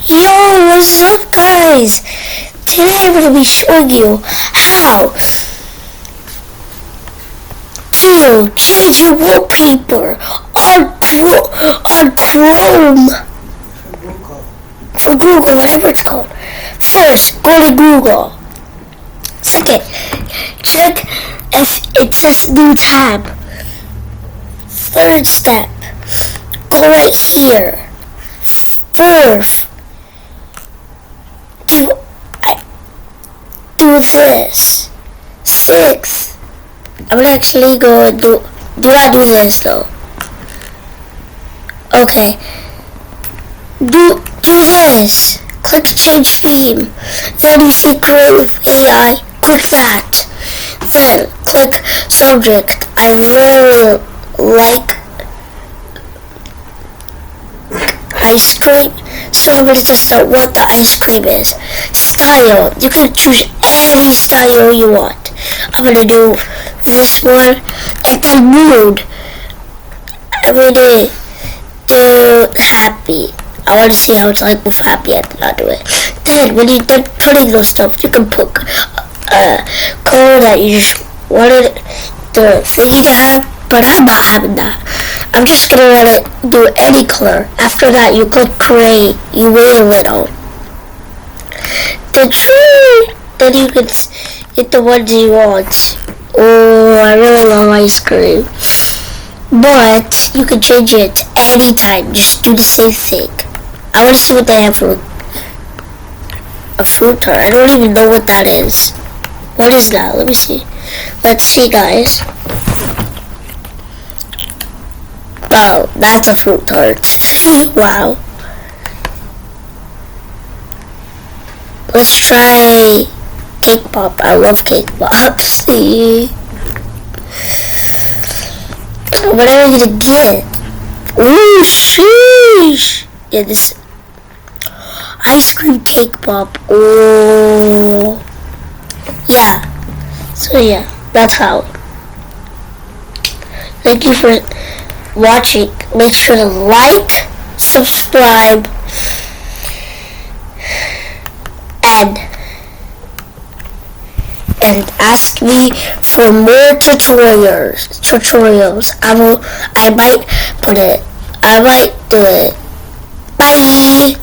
Yo, what's up guys? Today I'm going to be showing you how to change your wallpaper on Chrome, for Google, whatever it's called. First, go to Google. Second, check if it says new tab. Third step, go right here. Fourth, do this. Sixth, I'm gonna actually go do not do this though. Okay, do this. Click change theme. Then you see create with AI. Click that. Then click subject. I really like ice cream, so I'm going to test out what the ice cream is. Style, you can choose any style you want. I'm going to do this one. And then mood, I'm going to do happy. I want to see how it's like with happy. I did not do it. Then when you're done putting those stuff, you can put color that you just wanted the thingy to have. But I'm not having that. I'm just gonna let it do any color. After that, you click create. You wait a little. Then you can get the ones you want. Oh, I really love ice cream. But you can change it anytime. Just do the same thing. I want to see what they have for a fruit tart. I don't even know what that is. What is that? Let me see. Let's see, guys. Oh, that's a fruit tart. Wow. Let's try cake pop. I love cake pops. What are we gonna get? Ooh, sheesh. Yeah, this ice cream cake pop. Oh, yeah. So yeah, that's how. Thank you for watching. Make sure to like, subscribe, and ask me for more tutorials. I might do it. Bye.